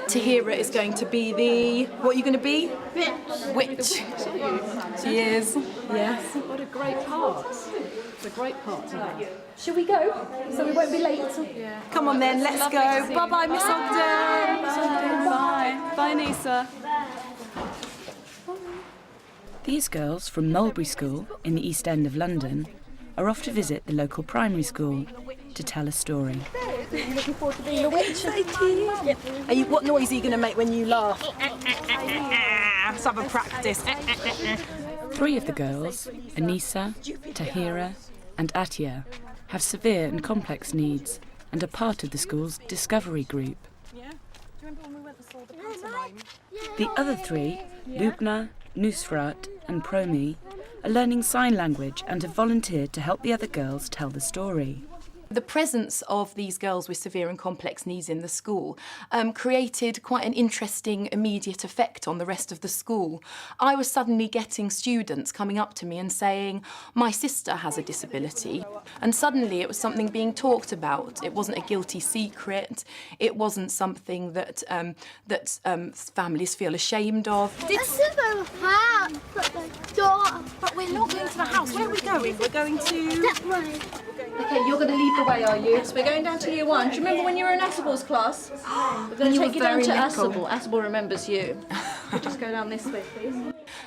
Tahira is going to be the... What are you going to be? Witch. She is. Yes. What a great part. It's a great part tonight. Shall we go? So we won't be late? Yeah. Come on then, let's go. Bye-bye, Miss Ogden. Bye. Bye, Nisa. These girls from Mulberry School in the East End of London are off to visit the local primary school to tell a story. Looking forward to being a witch. What noise are you going to make when you laugh? Let's have a practice. 3 of the girls, Anissa, Tahira and Atia, have severe and complex needs and are part of the school's discovery group. The other 3, Lubna, Nusrat and Promi, are learning sign language and have volunteered to help the other girls tell the story. The presence of these girls with severe and complex needs in the school created quite an interesting immediate effect on the rest of the school. I was suddenly getting students coming up to me and saying, my sister has a disability. And suddenly it was something being talked about. It wasn't a guilty secret. It wasn't something that families feel ashamed of. This is the house, the door. But we're not going to the house. Where are we going? We're going to... That way. OK, you're going to lead the way, are you? Yes, we're going down to year 1. Do you remember when you were in Asable's class? We're going to take you down to Asable. Asable remembers you. We'll just go down this way, please.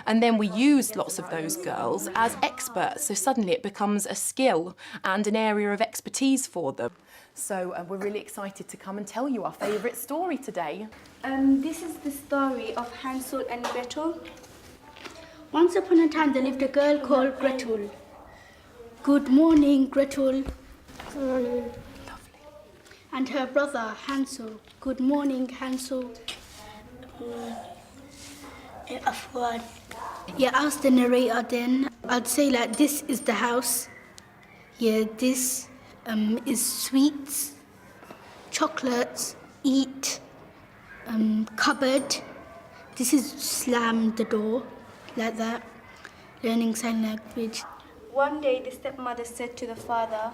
And then we used lots of those girls as experts, so suddenly it becomes a skill and an area of expertise for them. So we're really excited to come and tell you our favourite story today. This is the story of Hansel and Gretel. Once upon a time, there lived a girl called Gretel. Good morning, Gretel. Good morning. Lovely. And her brother, Hansel. Good morning, Hansel. Yeah, ask the narrator then. I'd say like, this is the house. Yeah, this is sweets, chocolates, eat, cupboard. This is slam the door, like that. Learning sign language. One day, the stepmother said to the father,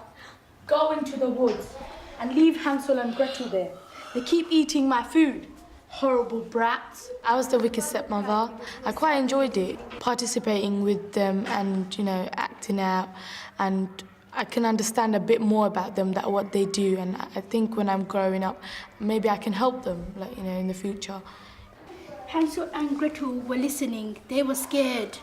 "Go into the woods and leave Hansel and Gretel there. They keep eating my food. Horrible brats." I was the wicked stepmother. I quite enjoyed it, participating with them and, you know, acting out. And I can understand a bit more about them, that what they do. And I think when I'm growing up, maybe I can help them, like, you know, in the future. Hansel and Gretel were listening. They were scared.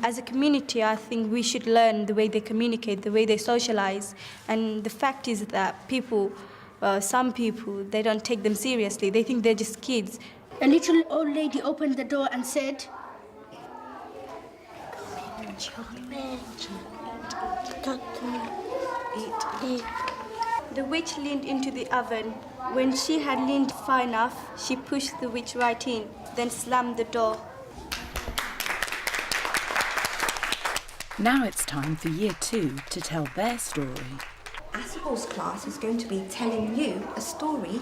As a community, I think we should learn the way they communicate, the way they socialize. And the fact is that people, some people, they don't take them seriously. They think they're just kids. A little old lady opened the door and said, The witch leaned into the oven. When she had leaned far enough, she pushed the witch right in, then slammed the door. Now it's time for Year 2 to tell their story. Asable's class is going to be telling you a story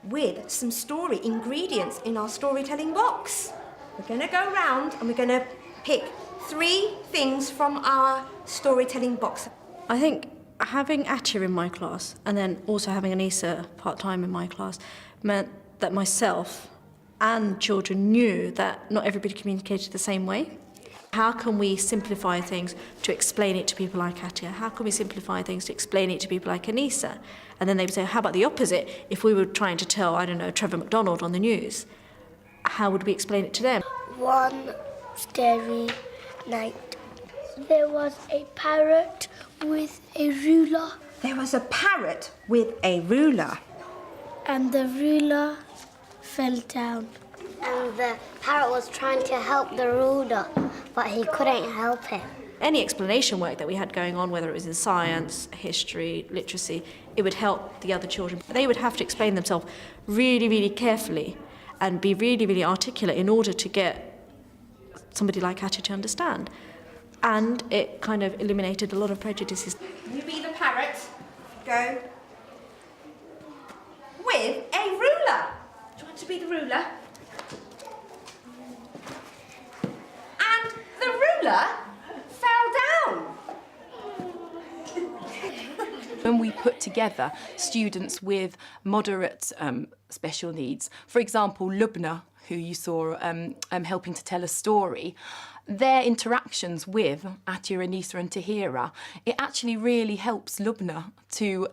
with some story ingredients in our storytelling box. We're going to go round and we're going to pick 3 things from our storytelling box. I think having Atia in my class and then also having Anissa part-time in my class meant that myself and children knew that not everybody communicated the same way. How can we simplify things to explain it to people like Atia? How can we simplify things to explain it to people like Anissa? And then they would say, how about the opposite? If we were trying to tell, I don't know, Trevor McDonald on the news, how would we explain it to them? One starry night, there was a parrot with a ruler. There was a parrot with a ruler. And the ruler fell down. And the parrot was trying to help the ruler, but he couldn't help him. Any explanation work that we had going on, whether it was in science, history, literacy, it would help the other children. They would have to explain themselves really, really carefully and be really, really articulate in order to get somebody like Atia to understand. And it kind of eliminated a lot of prejudices. You be the parrot. Go. With a ruler. Do you want to be the ruler? ruler fell down. When we put together students with moderate special needs, for example, Lubna, who you saw helping to tell a story, their interactions with Atya, Anisa and Tahira, it actually really helps Lubna to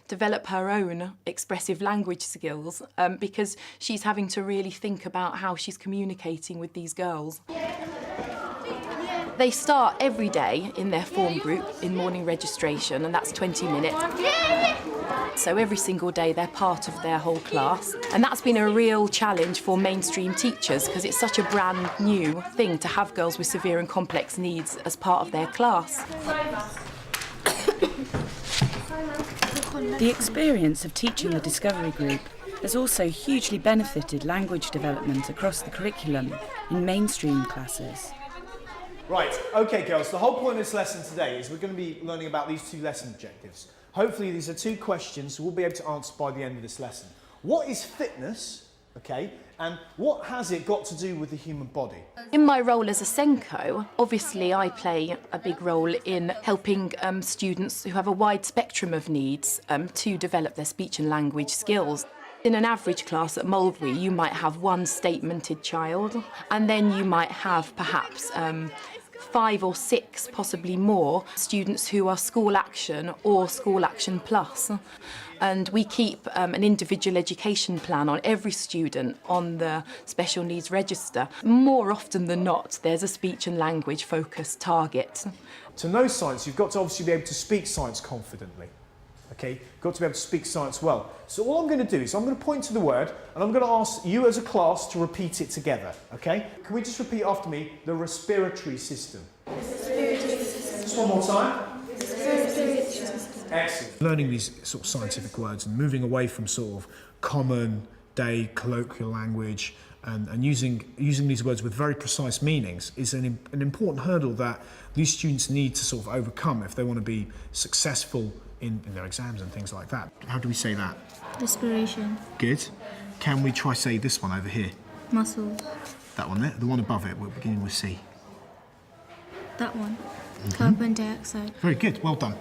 develop her own expressive language skills because she's having to really think about how she's communicating with these girls. They start every day in their form group in morning registration, and that's 20 minutes. So every single day they're part of their whole class. And that's been a real challenge for mainstream teachers because it's such a brand new thing to have girls with severe and complex needs as part of their class. The experience of teaching the Discovery Group has also hugely benefited language development across the curriculum in mainstream classes. Right, okay girls, the whole point of this lesson today is we're going to be learning about these 2 lesson objectives. Hopefully these are 2 questions we'll be able to answer by the end of this lesson. What is fitness, okay, and what has it got to do with the human body? In my role as a SENCO, obviously I play a big role in helping students who have a wide spectrum of needs to develop their speech and language skills. In an average class at Mulberry, you might have 1 statemented child, and then you might have perhaps 5 or 6, possibly more, students who are school action or school action plus. And we keep an individual education plan on every student on the special needs register. More often than not, there's a speech and language focused target. To know science, you've got to obviously be able to speak science confidently. Okay, you've got to be able to speak science well. So all I'm going to do is I'm going to point to the word and I'm going to ask you as a class to repeat it together, okay? Can we just repeat after me, the respiratory system? Respiratory system. Just one more time. Respiratory system. Excellent. Learning these sort of scientific words and moving away from sort of common day colloquial language and using these words with very precise meanings is an important hurdle that these students need to sort of overcome if they want to be successful in their exams and things like that. How do we say that? Respiration. Good. Can we try say this one over here? Muscles. That one there? The one above it, we're beginning with C. That one. Carbon dioxide. Very good, well done.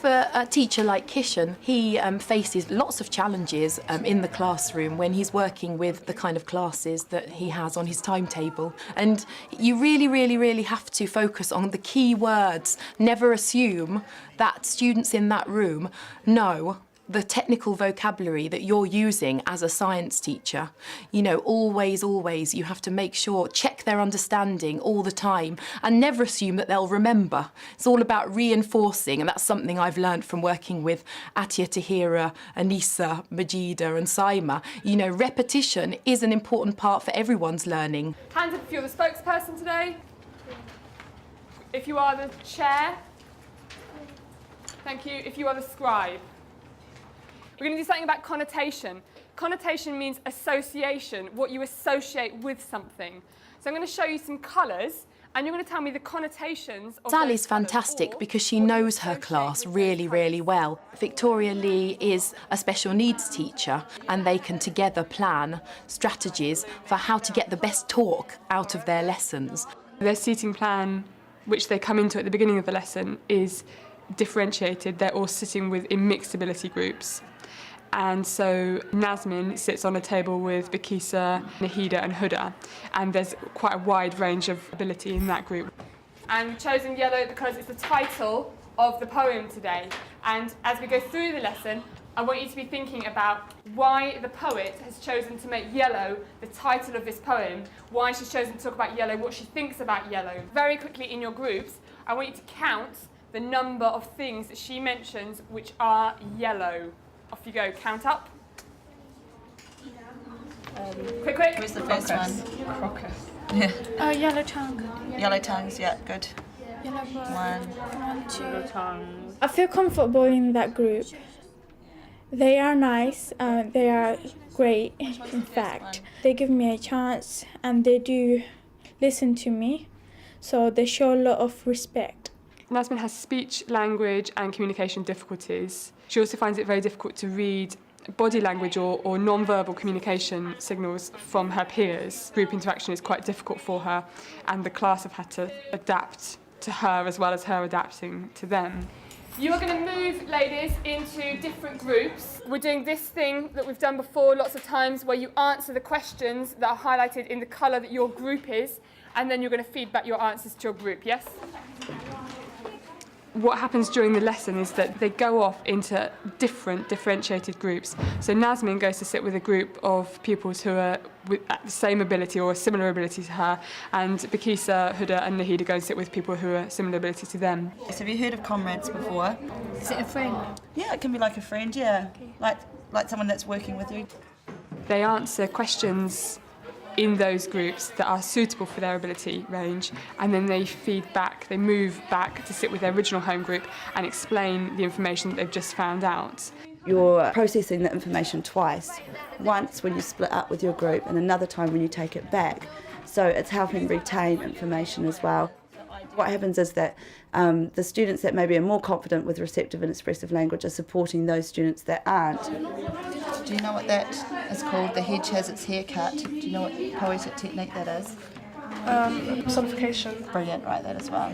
For a teacher like Kishan, he faces lots of challenges in the classroom when he's working with the kind of classes that he has on his timetable. And you really, really, really have to focus on the key words. Never assume that students in that room know the technical vocabulary that you're using as a science teacher. You know, always, always, you have to make sure, check their understanding all the time and never assume that they'll remember. It's all about reinforcing, and that's something I've learned from working with Atya, Tahira, Anisa, Majida and Saima. You know, repetition is an important part for everyone's learning. Hands up if you're the spokesperson today. If you are the chair. Thank you. If you are the scribe. We're going to do something about connotation. Connotation means association, what you associate with something. So I'm going to show you some colours, and you're going to tell me the connotations of Sally's fantastic because she knows her class really, really well. Victoria Lee is a special needs teacher, and they can together plan strategies for how to get the best talk out of their lessons. Their seating plan, which they come into at the beginning of the lesson, is differentiated. They're all sitting in mixed ability groups. And so Nazmin sits on a table with Bakisa, Nahida and Huda, and there's quite a wide range of ability in that group. And we've chosen yellow because it's the title of the poem today. And as we go through the lesson, I want you to be thinking about why the poet has chosen to make yellow the title of this poem, why she's chosen to talk about yellow, what she thinks about yellow. Very quickly in your groups, I want you to count the number of things that she mentions which are yellow. Off you go, count up. Quick. Where's the first one? Crocus. Yeah. Yellow tongue. Yellow tongues, yeah, good. Yellow bird. One. 1, 2. I feel comfortable in that group. They are nice, they are great, in fact. They give me a chance and they do listen to me, so they show a lot of respect. Nazmin has speech, language and communication difficulties. She also finds it very difficult to read body language or non-verbal communication signals from her peers. Group interaction is quite difficult for her, and the class have had to adapt to her as well as her adapting to them. You are going to move, ladies, into different groups. We're doing this thing that we've done before lots of times, where you answer the questions that are highlighted in the colour that your group is, and then you're going to feed back your answers to your group, yes? What happens during the lesson is that they go off into different differentiated groups. So Nazmin goes to sit with a group of pupils who are at the same ability or a similar ability to her, and Bakisa, Huda and Nahida go and sit with people who are similar ability to them. So have you heard of comrades before? Is it a friend? Yeah, it can be like a friend, yeah. Like someone that's working with you. They answer questions in those groups that are suitable for their ability range, and then they feed back, they move back to sit with their original home group and explain the information that they've just found out. You're processing the information twice, once when you split up with your group and another time when you take it back. So it's helping retain information as well. What happens is that the students that maybe are more confident with receptive and expressive language are supporting those students that aren't. Do you know what that is called? The hedge has its hair cut. Do you know what poetic technique that is? Personification. Brilliant, right, that as well.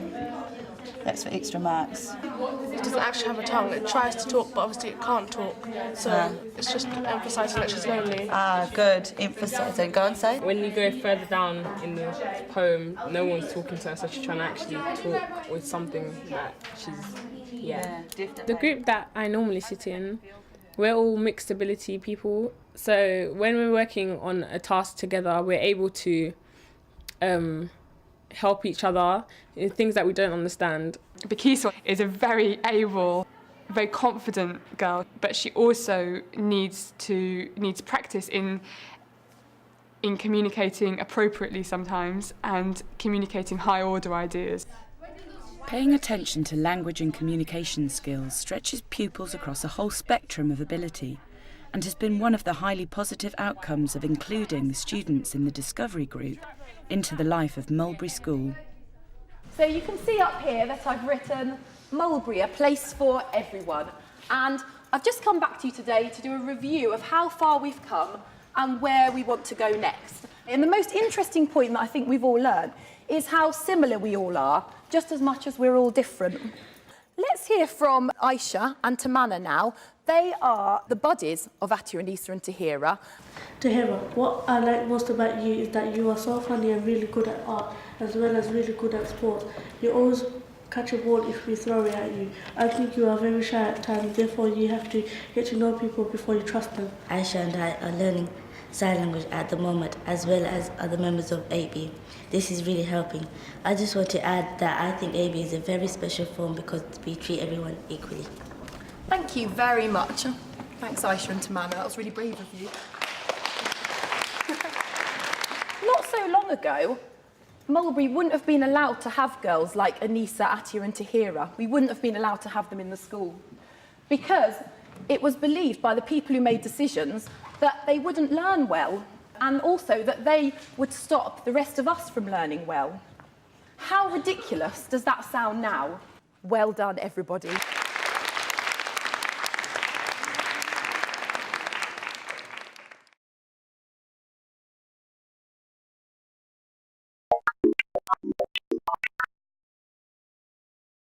That's for extra marks. It doesn't actually have a tongue. It tries to talk, but obviously it can't talk. So it's just emphasising that she's lonely. Ah, good. Emphasising. Go and say. When you go further down in the poem, no one's talking to her, so she's trying to actually talk with something that she's, yeah. The group that I normally sit in, we're all mixed ability people. So when we're working on a task together, we're able to help each other in things that we don't understand. Bakisa is a very able, very confident girl, but she also needs practice in communicating appropriately sometimes and communicating high order ideas. Paying attention to language and communication skills stretches pupils across a whole spectrum of ability and has been one of the highly positive outcomes of including the students in the Discovery Group into the life of Mulberry School. So you can see up here that I've written Mulberry, a place for everyone. And I've just come back to you today to do a review of how far we've come and where we want to go next. And the most interesting point that I think we've all learned is how similar we all are, just as much as we're all different. Let's hear from Aisha and Tamanna now. They are the buddies of Atia, Anissa and Tahira. Tahira, what I like most about you is that you are so funny and really good at art, as well as really good at sports. You always catch a ball if we throw it at you. I think you are very shy at times, therefore you have to get to know people before you trust them. Aisha and I are learning sign language at the moment, as well as other members of AB. This is really helping. I just want to add that I think AB is a very special form because we treat everyone equally. Thank you very much. Thanks, Aisha and Tamanna. That was really brave of you. Not so long ago, Mulberry wouldn't have been allowed to have girls like Anissa, Atia and Tahira. We wouldn't have been allowed to have them in the school because it was believed by the people who made decisions that they wouldn't learn well and also that they would stop the rest of us from learning well. How ridiculous does that sound now? Well done, everybody.